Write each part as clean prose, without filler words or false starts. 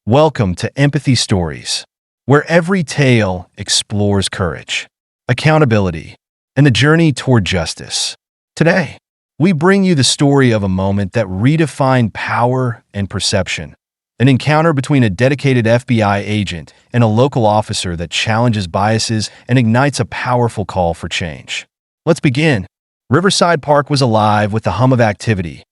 Welcome to Empathy Stories, where every tale explores courage, accountability, and the journey toward justice. Today, we bring you the story of a moment that redefined power and perception, an encounter between a dedicated FBI agent and a local officer that challenges biases and ignites a powerful call for change. Let's begin. Riverside Park was alive with the hum of activity,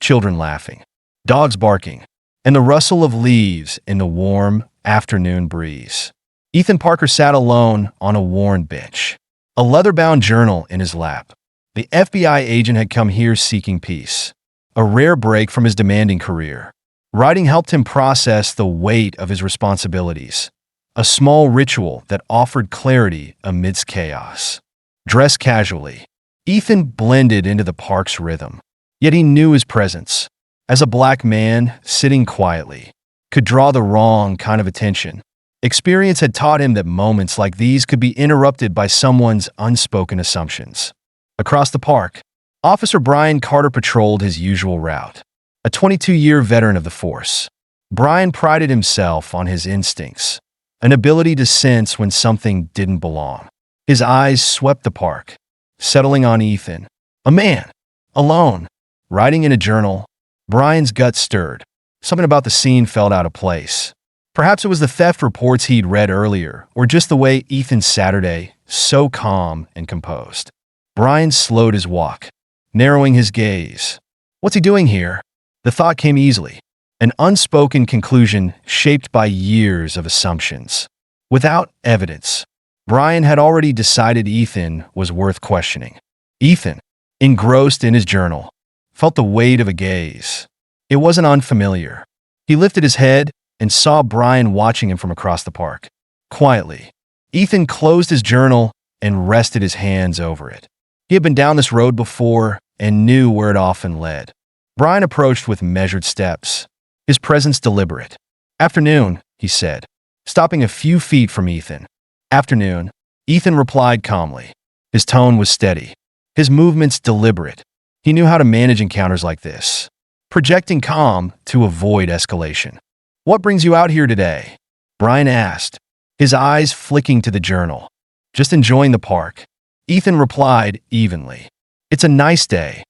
children laughing, dogs barking, and the rustle of leaves in the warm afternoon breeze. Ethan Parker sat alone on a worn bench, a leather-bound journal in his lap. The FBI agent had come here seeking peace, a rare break from his demanding career. Writing helped him process the weight of his responsibilities, a small ritual that offered clarity amidst chaos. Dressed casually, Ethan blended into the park's rhythm, yet he knew his presence, as a black man sitting quietly, could draw the wrong kind of attention. Experience had taught him that moments like these could be interrupted by someone's unspoken assumptions. Across the park, Officer Brian Carter patrolled his usual route. A 22-year veteran of the force, Brian prided himself on his instincts, an ability to sense when something didn't belong. His eyes swept the park, settling on Ethan, a man, alone, writing in a journal. Brian's gut stirred. Something about the scene felt out of place. Perhaps it was the theft reports he'd read earlier, or just the way Ethan Saturday, so calm and composed. Brian slowed his walk, narrowing his gaze. What's he doing here? The thought came easily, an unspoken conclusion shaped by years of assumptions. Without evidence, Brian had already decided Ethan was worth questioning. Ethan, engrossed in his journal, felt the weight of a gaze. It wasn't unfamiliar. He lifted his head and saw Brian watching him from across the park. Quietly, Ethan closed his journal and rested his hands over it. He had been down this road before and knew where it often led. Brian approached with measured steps, his presence deliberate. "Afternoon," he said, stopping a few feet from Ethan. "Afternoon," Ethan replied calmly. His tone was steady, his movements deliberate. He knew how to manage encounters like this, projecting calm to avoid escalation. "What brings you out here today?" Brian asked, his eyes flicking to the journal. "Just enjoying the park," Ethan replied evenly. "It's a nice day.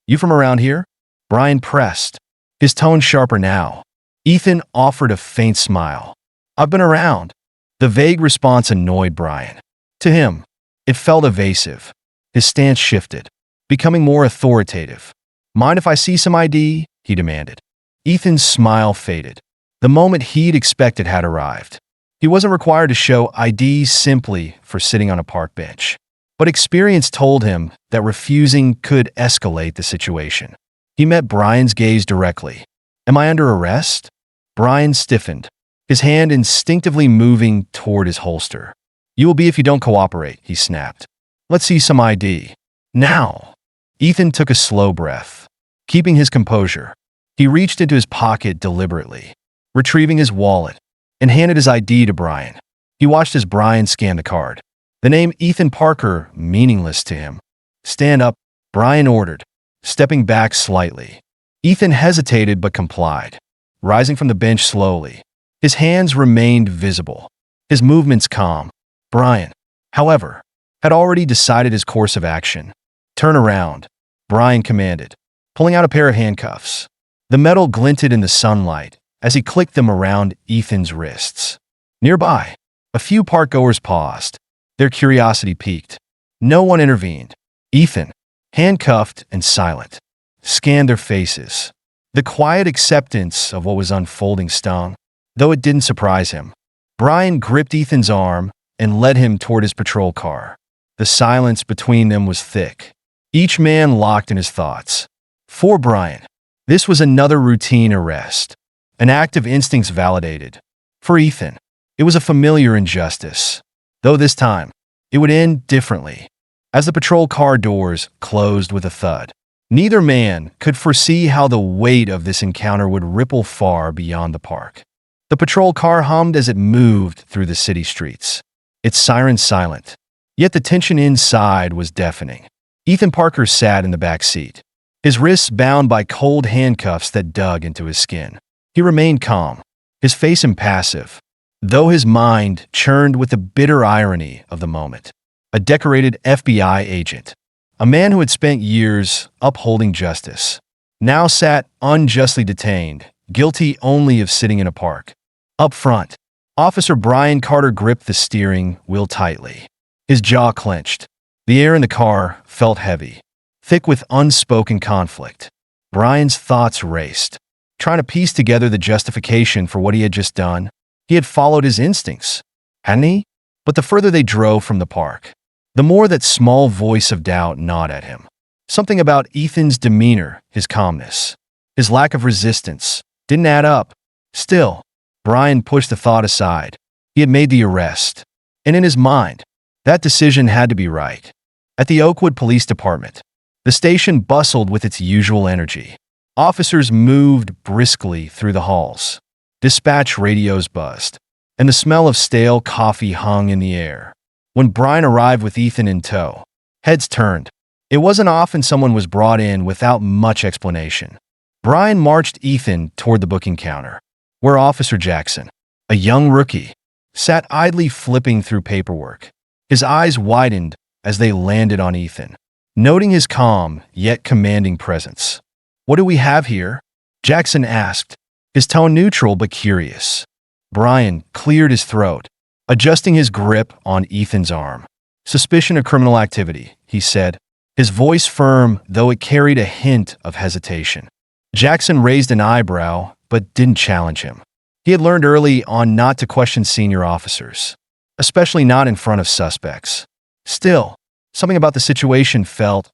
You from around here?" Brian pressed, his tone sharper now. Ethan offered a faint smile. "I've been around." The vague response annoyed Brian. To him, it felt evasive. His stance shifted, becoming more authoritative. "Mind if I see some ID?" he demanded. Ethan's smile faded. The moment he'd expected had arrived. He wasn't required to show ID simply for sitting on a park bench. But experience told him that refusing could escalate the situation. He met Brian's gaze directly. "Am I under arrest?" Brian stiffened, his hand instinctively moving toward his holster. "You will be if you don't cooperate," he snapped. "Let's see some ID. Now." Ethan took a slow breath, keeping his composure. He reached into his pocket deliberately, retrieving his wallet, and handed his ID to Brian. He watched as Brian scanned the card. The name Ethan Parker meaningless to him. "Stand up," Brian ordered, stepping back slightly. Ethan hesitated but complied, rising from the bench slowly. His hands remained visible, his movements calm. Brian, however, had already decided his course of action. "Turn around," Brian commanded, pulling out a pair of handcuffs. The metal glinted in the sunlight as he clicked them around Ethan's wrists. Nearby, a few parkgoers paused, their curiosity piqued. No one intervened. Ethan, handcuffed and silent, scanned their faces. The quiet acceptance of what was unfolding stung, though it didn't surprise him. Brian gripped Ethan's arm and led him toward his patrol car. The silence between them was thick, each man locked in his thoughts. For Brian, this was another routine arrest, an act of instincts validated. For Ethan, it was a familiar injustice, though this time, it would end differently. As the patrol car doors closed with a thud, neither man could foresee how the weight of this encounter would ripple far beyond the park. The patrol car hummed as it moved through the city streets, its siren silent, yet the tension inside was deafening. Ethan Parker sat in the back seat, his wrists bound by cold handcuffs that dug into his skin. He remained calm, his face impassive, though his mind churned with the bitter irony of the moment. A decorated FBI agent, a man who had spent years upholding justice, now sat unjustly detained, guilty only of sitting in a park. Up front, Officer Brian Carter gripped the steering wheel tightly. His jaw clenched. The air in the car felt heavy, thick with unspoken conflict. Brian's thoughts raced, trying to piece together the justification for what he had just done. He had followed his instincts, hadn't he? But the further they drove from the park, the more that small voice of doubt gnawed at him. Something about Ethan's demeanor, his calmness, his lack of resistance, didn't add up. Still, Brian pushed the thought aside. He had made the arrest, and in his mind, that decision had to be right. At the Oakwood Police Department, the station bustled with its usual energy. Officers moved briskly through the halls. Dispatch radios buzzed, and the smell of stale coffee hung in the air. When Brian arrived with Ethan in tow, heads turned. It wasn't often someone was brought in without much explanation. Brian marched Ethan toward the booking counter, where Officer Jackson, a young rookie, sat idly flipping through paperwork. His eyes widened as they landed on Ethan, noting his calm yet commanding presence. "What do we have here?" Jackson asked, his tone neutral but curious. Brian cleared his throat, adjusting his grip on Ethan's arm. "Suspicion of criminal activity," he said, his voice firm though it carried a hint of hesitation. Jackson raised an eyebrow but didn't challenge him. He had learned early on not to question senior officers, especially not in front of suspects. Still, something about the situation felt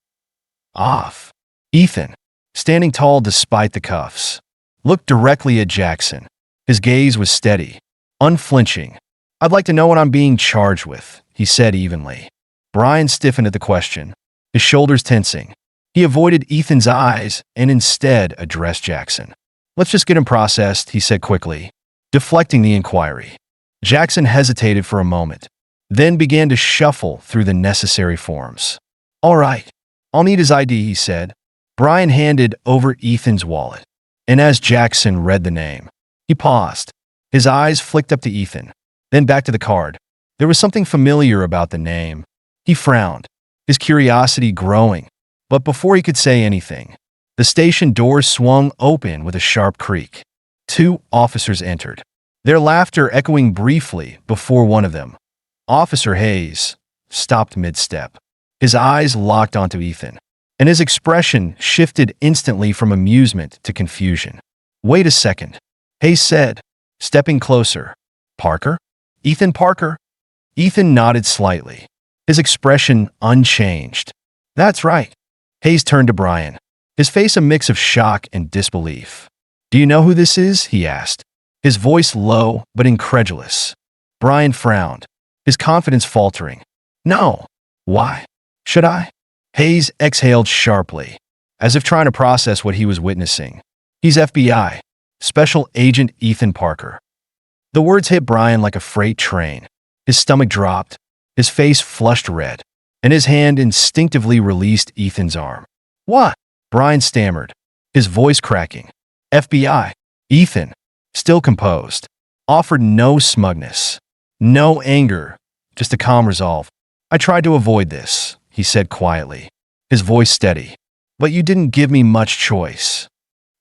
off. Ethan, standing tall despite the cuffs, looked directly at Jackson. His gaze was steady, unflinching. "I'd like to know what I'm being charged with," he said evenly. Brian stiffened at the question, his shoulders tensing. He avoided Ethan's eyes and instead addressed Jackson. "Let's just get him processed," he said quickly, deflecting the inquiry. Jackson hesitated for a moment, then began to shuffle through the necessary forms. "All right, I'll need his ID," he said. Brian handed over Ethan's wallet, and as Jackson read the name, he paused. His eyes flicked up to Ethan, then back to the card. There was something familiar about the name. He frowned, his curiosity growing, but before he could say anything, the station doors swung open with a sharp creak. 2 officers entered, their laughter echoing briefly before one of them, Officer Hayes, stopped mid-step. His eyes locked onto Ethan, and his expression shifted instantly from amusement to confusion. "Wait a second," Hayes said, stepping closer. "Parker? Ethan Parker?" Ethan nodded slightly, his expression unchanged. "That's right." Hayes turned to Brian, his face a mix of shock and disbelief. "Do you know who this is?" he asked, his voice low but incredulous. Brian frowned, his confidence faltering. "No. Why? Should I?" Hayes exhaled sharply, as if trying to process what he was witnessing. "He's FBI, Special Agent Ethan Parker." The words hit Brian like a freight train. His stomach dropped, his face flushed red, and his hand instinctively released Ethan's arm. "What?" Brian stammered, his voice cracking. "FBI." Ethan, still composed, offered no smugness, no anger, just a calm resolve. "I tried to avoid this," he said quietly, his voice steady. "But you didn't give me much choice."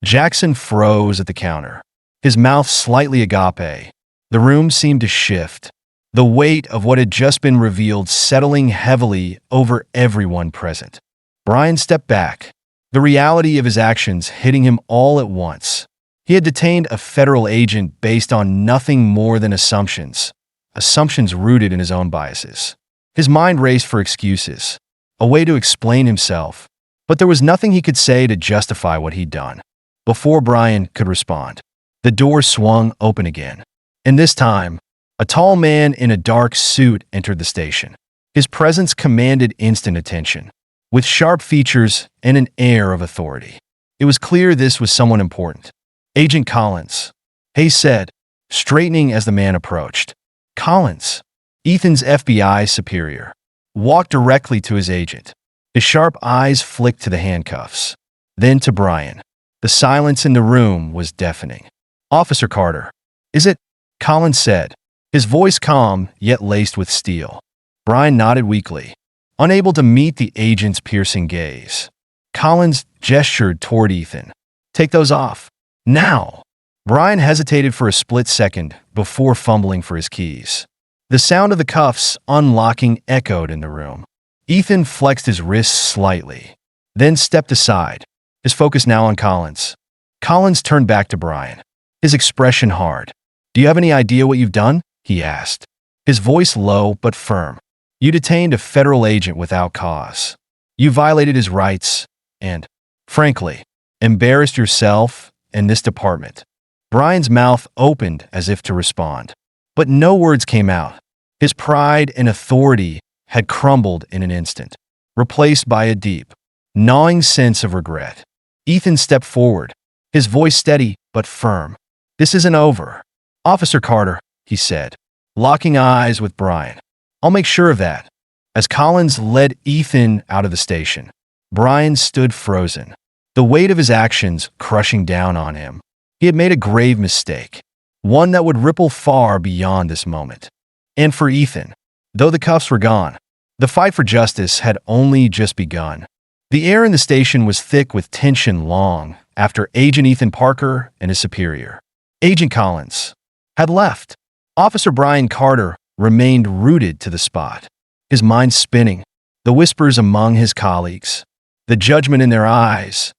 Jackson froze at the counter, his mouth slightly agape. The room seemed to shift, the weight of what had just been revealed settling heavily over everyone present. Brian stepped back, the reality of his actions hitting him all at once. He had detained a federal agent based on nothing more than assumptions rooted in his own biases. His mind raced for excuses, a way to explain himself, but there was nothing he could say to justify what he'd done. Before Brian could respond, the door swung open again, and this time, a tall man in a dark suit entered the station. His presence commanded instant attention, with sharp features and an air of authority. It was clear this was someone important. "Agent Collins," Hayes said, straightening as the man approached. Collins, Ethan's FBI superior, walked directly to his agent. His sharp eyes flicked to the handcuffs, then to Brian. The silence in the room was deafening. "Officer Carter," Is it? Collins said, his voice calm yet laced with steel. Brian nodded weakly, unable to meet the agent's piercing gaze. Collins gestured toward Ethan. Take those off. Now. Brian hesitated for a split second before fumbling for his keys. The sound of the cuffs unlocking echoed in the room. Ethan flexed his wrists slightly, then stepped aside, his focus now on Collins. Collins turned back to Brian, his expression hard. Do you have any idea what you've done? He asked, his voice low but firm. You detained a federal agent without cause. You violated his rights and, frankly, embarrassed yourself and this department. Brian's mouth opened as if to respond, but no words came out. His pride and authority had crumbled in an instant, replaced by a deep, gnawing sense of regret. Ethan stepped forward, his voice steady but firm. This isn't over. Officer Carter, he said, locking eyes with Brian. I'll make sure of that. As Collins led Ethan out of the station, Brian stood frozen, the weight of his actions crushing down on him. He had made a grave mistake, one that would ripple far beyond this moment. And for Ethan, though the cuffs were gone, the fight for justice had only just begun. The air in the station was thick with tension long after Agent Ethan Parker and his superior, Agent Collins, had left. Officer Brian Carter remained rooted to the spot, his mind spinning, the whispers among his colleagues, the judgment in their eyes.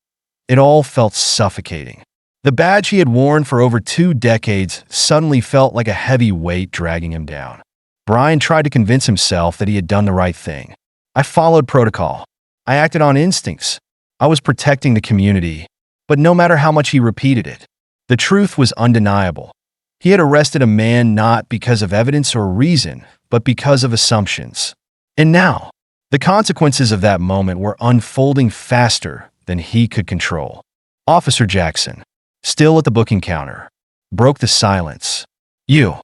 It all felt suffocating. The badge he had worn for over 2 decades suddenly felt like a heavy weight dragging him down. Brian tried to convince himself that he had done the right thing. I followed protocol. I acted on instincts. I was protecting the community. But no matter how much he repeated it, the truth was undeniable. He had arrested a man not because of evidence or reason, but because of assumptions. And now, the consequences of that moment were unfolding faster than he could control. Officer Jackson, still at the booking counter, broke the silence. You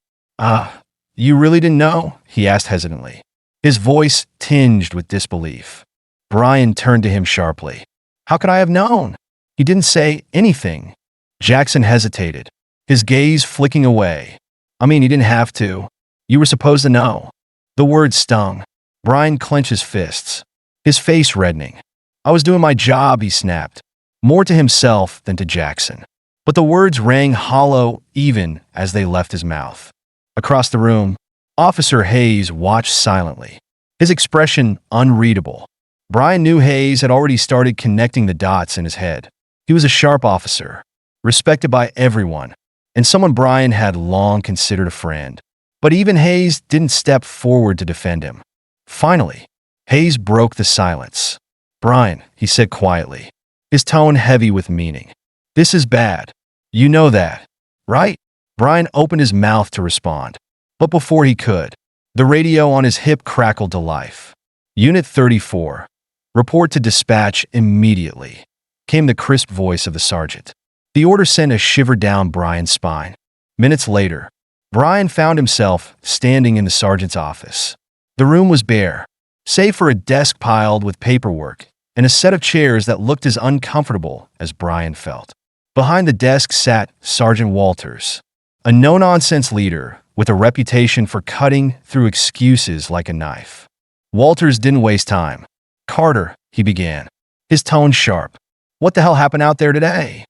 really didn't know? He asked hesitantly, his voice tinged with disbelief. Brian turned to him sharply. How could I have known? He didn't say anything. Jackson hesitated, his gaze flicking away. I mean, he didn't have to. You were supposed to know. The words stung. Brian clenched his fists, his face reddening. I was doing my job, he snapped, more to himself than to Jackson. But the words rang hollow even as they left his mouth. Across the room, Officer Hayes watched silently, his expression unreadable. Brian knew Hayes had already started connecting the dots in his head. He was a sharp officer, respected by everyone, and someone Brian had long considered a friend. But even Hayes didn't step forward to defend him. Finally, Hayes broke the silence. Brian, he said quietly, his tone heavy with meaning. This is bad. You know that, right? Brian opened his mouth to respond, but before he could, the radio on his hip crackled to life. Unit 34. Report to dispatch immediately, came the crisp voice of the sergeant. The order sent a shiver down Brian's spine. Minutes later, Brian found himself standing in the sergeant's office. The room was bare, save for a desk piled with paperwork and a set of chairs that looked as uncomfortable as Brian felt. Behind the desk sat Sergeant Walters, a no-nonsense leader with a reputation for cutting through excuses like a knife. Walters didn't waste time. Carter, he began, his tone sharp. What the hell happened out there today?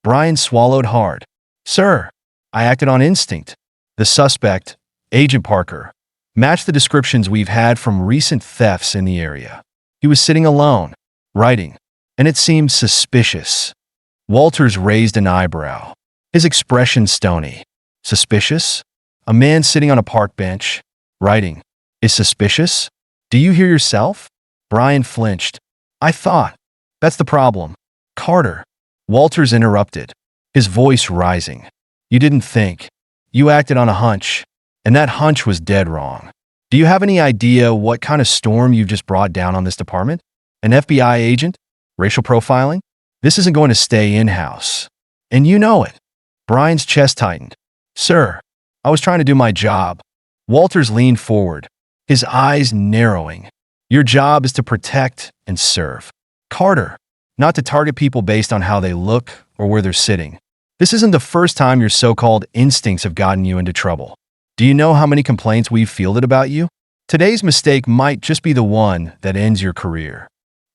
Brian swallowed hard. Sir, I acted on instinct. The suspect, Agent Parker, matched the descriptions we've had from recent thefts in the area. He was sitting alone, writing, and it seemed suspicious. Walters raised an eyebrow, his expression stony. Suspicious? A man sitting on a park bench, writing, is suspicious? Do you hear yourself? Brian flinched. I thought. That's the problem. Carter. Walters interrupted, his voice rising. You didn't think. You acted on a hunch, and that hunch was dead wrong. Do you have any idea what kind of storm you've just brought down on this department? An FBI agent? Racial profiling? This isn't going to stay in-house. And you know it. Brian's chest tightened. Sir, I was trying to do my job. Walters leaned forward, his eyes narrowing. Your job is to protect and serve. Carter, not to target people based on how they look or where they're sitting. This isn't the first time your so-called instincts have gotten you into trouble. Do you know how many complaints we've fielded about you? Today's mistake might just be the one that ends your career.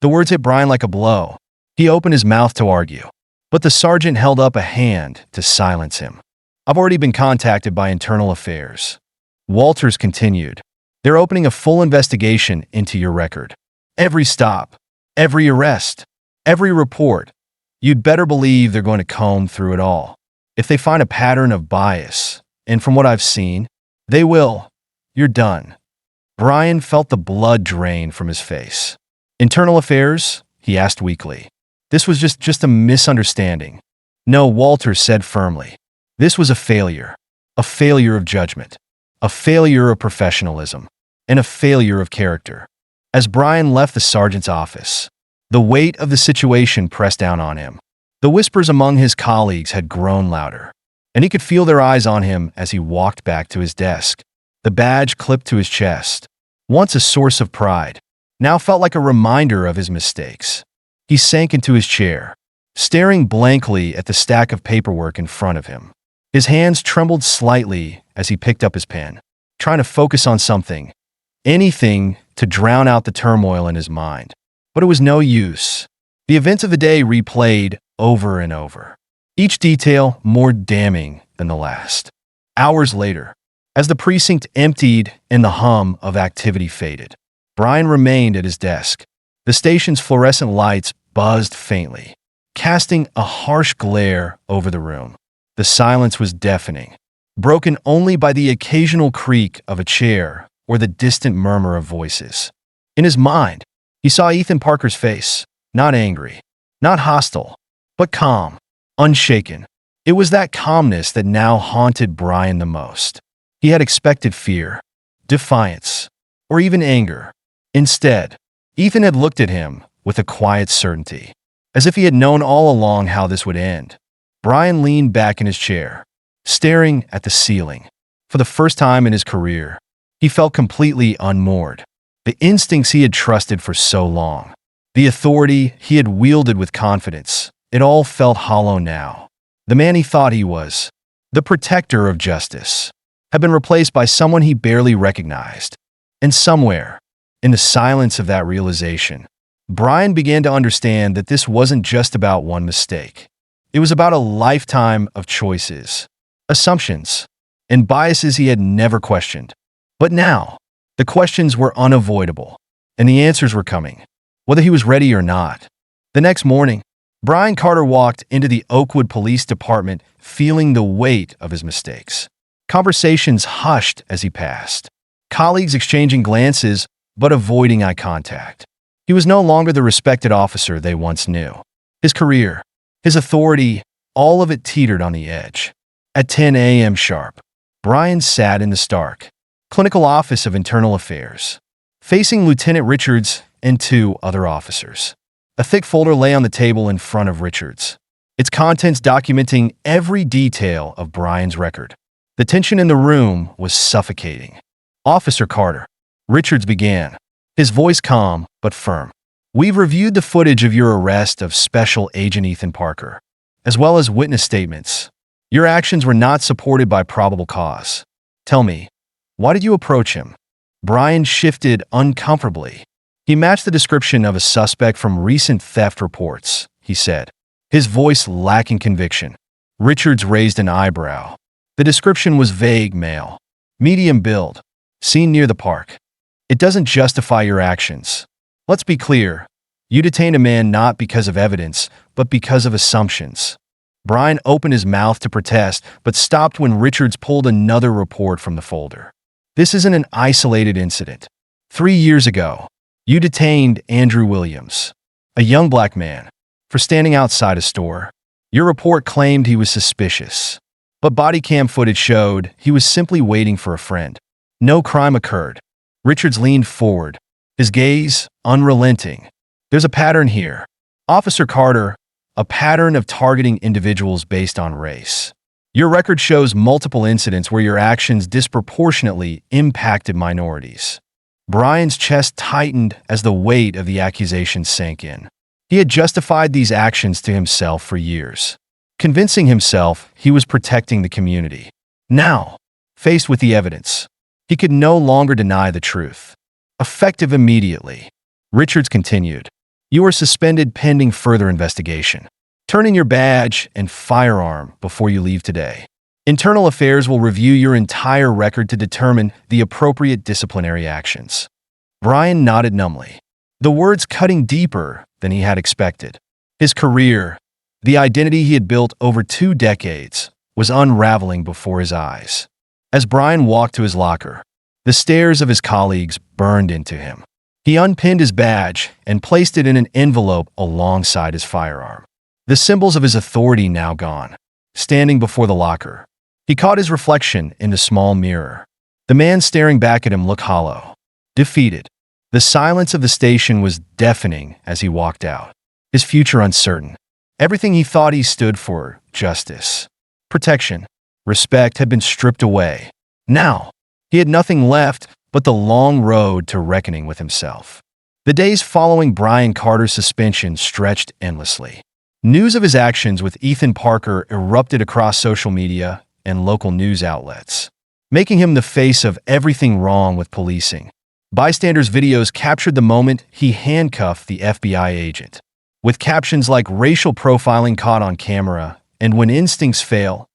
The words hit Brian like a blow. He opened his mouth to argue, but the sergeant held up a hand to silence him. I've already been contacted by Internal Affairs. Walters continued. They're opening a full investigation into your record. Every stop, every arrest, every report. You'd better believe they're going to comb through it all. If they find a pattern of bias, and from what I've seen, they will, you're done. Brian felt the blood drain from his face. Internal Affairs? He asked weakly. This was just a misunderstanding. No, Walters said firmly. This was a failure of judgment, a failure of professionalism, and a failure of character. As Brian left the sergeant's office, the weight of the situation pressed down on him. The whispers among his colleagues had grown louder, and he could feel their eyes on him as he walked back to his desk. The badge clipped to his chest, once a source of pride, now felt like a reminder of his mistakes. He sank into his chair, staring blankly at the stack of paperwork in front of him. His hands trembled slightly as he picked up his pen, trying to focus on something, anything to drown out the turmoil in his mind. But it was no use. The events of the day replayed over and over, each detail more damning than the last. Hours later, as the precinct emptied and the hum of activity faded, Brian remained at his desk. The station's fluorescent lights buzzed faintly, casting a harsh glare over the room. The silence was deafening, broken only by the occasional creak of a chair or the distant murmur of voices. In his mind, he saw Ethan Parker's face, not angry, not hostile, but calm, unshaken. It was that calmness that now haunted Brian the most. He had expected fear, defiance, or even anger. Instead, Ethan had looked at him with a quiet certainty, as if he had known all along how this would end. Brian leaned back in his chair, staring at the ceiling. For the first time in his career, he felt completely unmoored. The instincts he had trusted for so long, the authority he had wielded with confidence, it all felt hollow now. The man he thought he was, the protector of justice, had been replaced by someone he barely recognized. And somewhere, in the silence of that realization, Brian began to understand that this wasn't just about one mistake. It was about a lifetime of choices, assumptions, and biases he had never questioned. But now, the questions were unavoidable, and the answers were coming, whether he was ready or not. The next morning, Brian Carter walked into the Oakwood Police Department feeling the weight of his mistakes. Conversations hushed as he passed, colleagues exchanging glances but avoiding eye contact. He was no longer the respected officer they once knew. His career, his authority, all of it teetered on the edge. At 10 a.m. sharp, Brian sat in the Stark Clinical Office of Internal Affairs, facing Lieutenant Richards and two other officers. A thick folder lay on the table in front of Richards, its contents documenting every detail of Brian's record. The tension in the room was suffocating. Officer Carter, Richards began, his voice calm but firm. We've reviewed the footage of your arrest of Special Agent Ethan Parker, as well as witness statements. Your actions were not supported by probable cause. Tell me, why did you approach him? Brian shifted uncomfortably. He matched the description of a suspect from recent theft reports, he said, his voice lacking conviction. Richards raised an eyebrow. The description was vague: male, medium build, seen near the park. It doesn't justify your actions. Let's be clear. You detained a man not because of evidence, but because of assumptions. Brian opened his mouth to protest, but stopped when Richards pulled another report from the folder. This isn't an isolated incident. 3 years ago, you detained Andrew Williams, a young black man, for standing outside a store. Your report claimed he was suspicious, but body cam footage showed he was simply waiting for a friend. No crime occurred. Richards leaned forward, his gaze unrelenting. There's a pattern here, Officer Carter, a pattern of targeting individuals based on race. Your record shows multiple incidents where your actions disproportionately impacted minorities. Brian's chest tightened as the weight of the accusation sank in. He had justified these actions to himself for years. convincing himself he was protecting the community. Now, faced with the evidence, he could no longer deny the truth. Effective immediately, Richards continued, "You are suspended pending further investigation. Turn in your badge and firearm before you leave today. Internal Affairs will review your entire record to determine the appropriate disciplinary actions." Brian nodded numbly, the words cutting deeper than he had expected. His career, the identity he had built over 2 decades, was unraveling before his eyes. As Brian walked to his locker, the stares of his colleagues burned into him. He unpinned his badge and placed it in an envelope alongside his firearm. The symbols of his authority now gone. Standing before the locker, he caught his reflection in the small mirror. The man staring back at him looked hollow, defeated. The silence of the station was deafening as he walked out. His future uncertain. Everything he thought he stood for, justice, protection, respect, had been stripped away. Now, he had nothing left but the long road to reckoning with himself. The days following Brian Carter's suspension stretched endlessly. News of his actions with Ethan Parker erupted across social media and local news outlets, making him the face of everything wrong with policing. Bystanders' videos captured the moment he handcuffed the FBI agent, with captions like "racial profiling caught on camera" and "when instincts fail,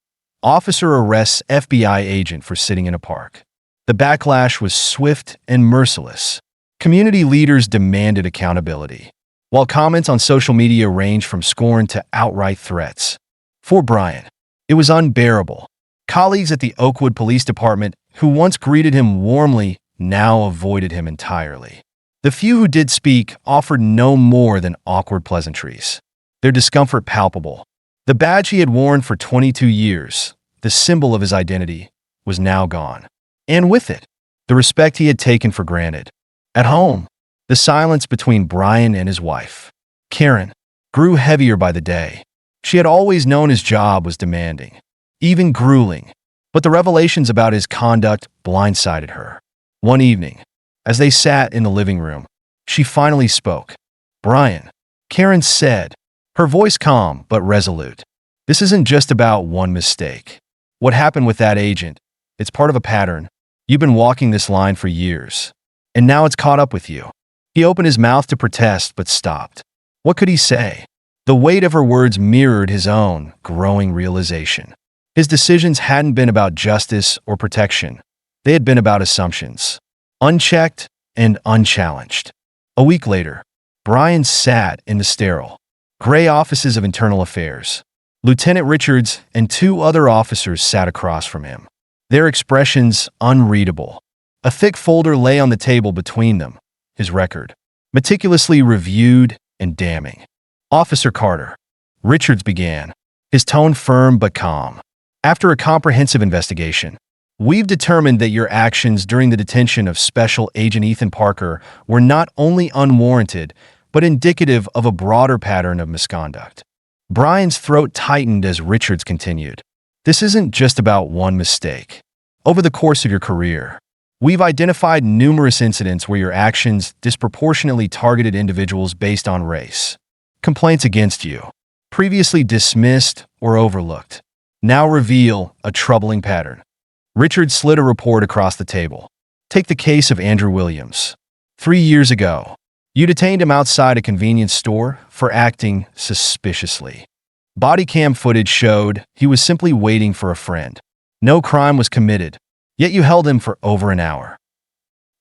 officer arrests FBI agent for sitting in a park." The backlash was swift and merciless. Community leaders demanded accountability, while comments on social media ranged from scorn to outright threats. For Brian, it was unbearable. Colleagues at the Oakwood Police Department, who once greeted him warmly, now avoided him entirely. The few who did speak offered no more than awkward pleasantries, their discomfort palpable. The badge he had worn for 22 years, the symbol of his identity, was now gone. And with it, the respect he had taken for granted. At home, the silence between Brian and his wife, Karen, grew heavier by the day. She had always known his job was demanding, even grueling, but the revelations about his conduct blindsided her. One evening, as they sat in the living room, she finally spoke. "Brian," Karen said, her voice calm but resolute, "this isn't just about one mistake. What happened with that agent, it's part of a pattern. You've been walking this line for years, and now it's caught up with you." He opened his mouth to protest but stopped. What could he say? The weight of her words mirrored his own growing realization. His decisions hadn't been about justice or protection. They had been about assumptions, unchecked and unchallenged. A week later, Brian sat in the sterile, gray offices of Internal Affairs. Lieutenant Richards and 2 other officers sat across from him, their expressions unreadable. A thick folder lay on the table between them, his record, meticulously reviewed and damning. "Officer Carter," Richards began, his tone firm but calm. "After a comprehensive investigation, we've determined that your actions during the detention of Special Agent Ethan Parker were not only unwarranted, but indicative of a broader pattern of misconduct." Brian's throat tightened as Richards continued. "This isn't just about one mistake. Over the course of your career, we've identified numerous incidents where your actions disproportionately targeted individuals based on race. Complaints against you, previously dismissed or overlooked, now reveal a troubling pattern." Richard slid a report across the table. "Take the case of Andrew Williams. 3 years ago, you detained him outside a convenience store for acting suspiciously. Body cam footage showed he was simply waiting for a friend. No crime was committed, yet you held him for over an hour."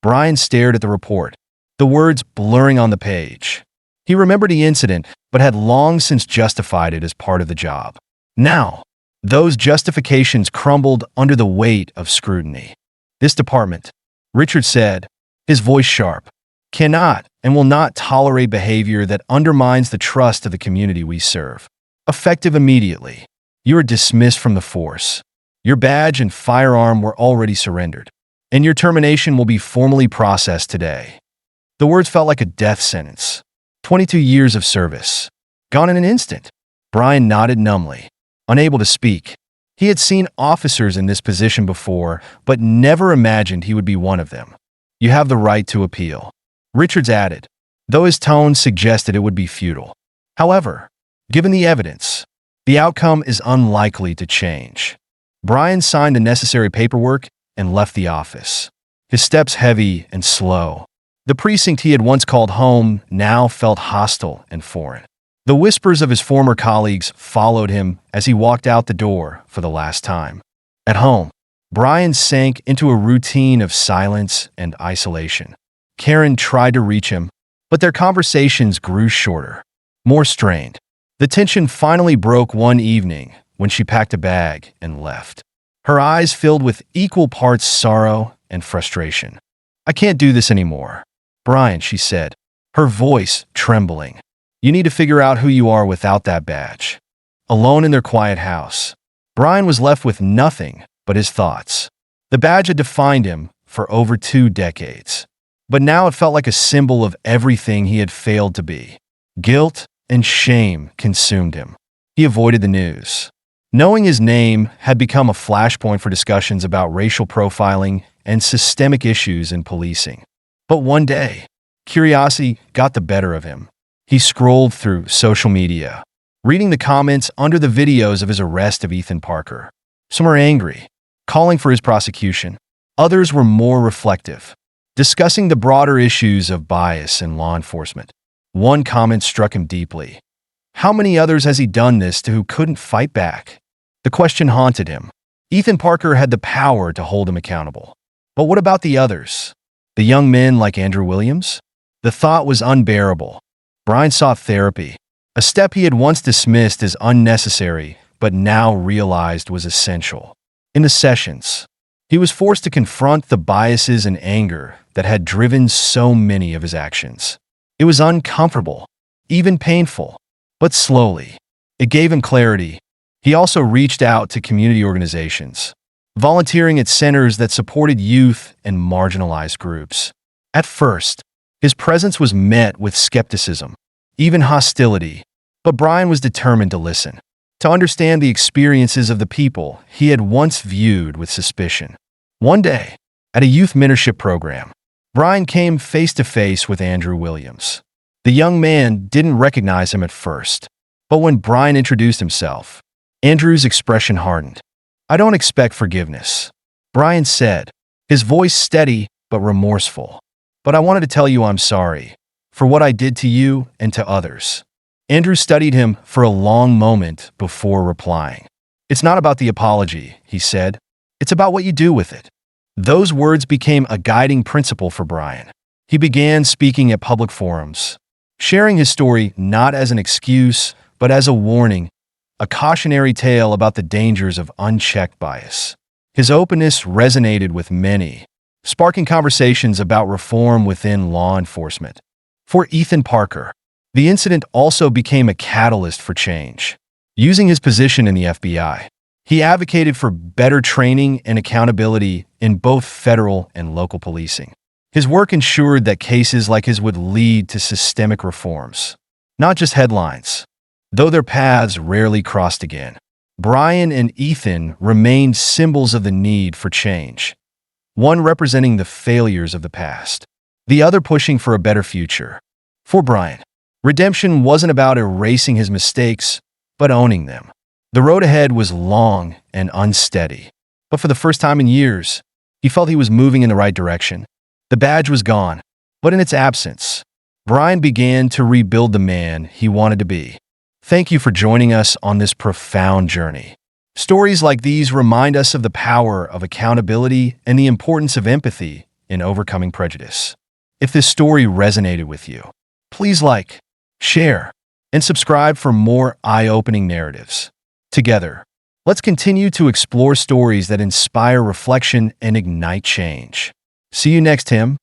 Brian stared at the report, the words blurring on the page. He remembered the incident, but had long since justified it as part of the job. Now, those justifications crumbled under the weight of scrutiny. "This department," Richard said, his voice sharp, "cannot and will not tolerate behavior that undermines the trust of the community we serve. Effective immediately. You are dismissed from the force. Your badge and firearm were already surrendered, and your termination will be formally processed today." The words felt like a death sentence. 22 years of service, gone in an instant. Brian nodded numbly, unable to speak. He had seen officers in this position before, but never imagined he would be one of them. "You have the right to appeal," Richards added, though his tone suggested it would be futile. However, given the evidence, the outcome is unlikely to change. Brian signed the necessary paperwork and left the office, his steps heavy and slow. The precinct he had once called home now felt hostile and foreign. The whispers of his former colleagues followed him as he walked out the door for the last time. At home, Brian sank into a routine of silence and isolation. Karen tried to reach him, but their conversations grew shorter, more strained. The tension finally broke one evening when she packed a bag and left. Her eyes filled with equal parts sorrow and frustration. "I can't do this anymore, Brian," she said, her voice trembling. "You need to figure out who you are without that badge." Alone in their quiet house, Brian was left with nothing but his thoughts. The badge had defined him for over 2 decades, but now it felt like a symbol of everything he had failed to be. Guilt and shame consumed him. He avoided the news. Knowing his name had become a flashpoint for discussions about racial profiling and systemic issues in policing. But one day, curiosity got the better of him. He scrolled through social media, reading the comments under the videos of his arrest of Ethan Parker. Some were angry, calling for his prosecution. Others were more reflective, discussing the broader issues of bias in law enforcement. One comment struck him deeply. How many others has he done this to who couldn't fight back? The question haunted him. Ethan Parker had the power to hold him accountable. But what about the others? The young men like Andrew Williams? The thought was unbearable. Brian sought therapy, a step he had once dismissed as unnecessary, but now realized was essential. In the sessions, he was forced to confront the biases and anger that had driven so many of his actions. It was uncomfortable, even painful, but slowly, it gave him clarity. He also reached out to community organizations, volunteering at centers that supported youth and marginalized groups. At first, his presence was met with skepticism, even hostility, but Brian was determined to listen, to understand the experiences of the people he had once viewed with suspicion. One day, at a youth mentorship program, Brian came face to face with Andrew Williams. The young man didn't recognize him at first, but when Brian introduced himself, Andrew's expression hardened. "I don't expect forgiveness," Brian said, his voice steady but remorseful. "But I wanted to tell you I'm sorry for what I did to you and to others." Andrew studied him for a long moment before replying. "It's not about the apology," he said. "It's about what you do with it." Those words became a guiding principle for Brian. He began speaking at public forums, sharing his story not as an excuse, but as a warning, a cautionary tale about the dangers of unchecked bias. His openness resonated with many, sparking conversations about reform within law enforcement. For Ethan Parker, the incident also became a catalyst for change. Using his position in the FBI, he advocated for better training and accountability in both federal and local policing. His work ensured that cases like his would lead to systemic reforms, not just headlines. Though their paths rarely crossed again, Brian and Ethan remained symbols of the need for change, one representing the failures of the past, the other pushing for a better future. For Brian, redemption wasn't about erasing his mistakes, but owning them. The road ahead was long and unsteady, but for the first time in years, he felt he was moving in the right direction. The badge was gone, but in its absence, Brian began to rebuild the man he wanted to be. Thank you for joining us on this profound journey. Stories like these remind us of the power of accountability and the importance of empathy in overcoming prejudice. If this story resonated with you, please like, share, and subscribe for more eye-opening narratives. Together, let's continue to explore stories that inspire reflection and ignite change. See you next time.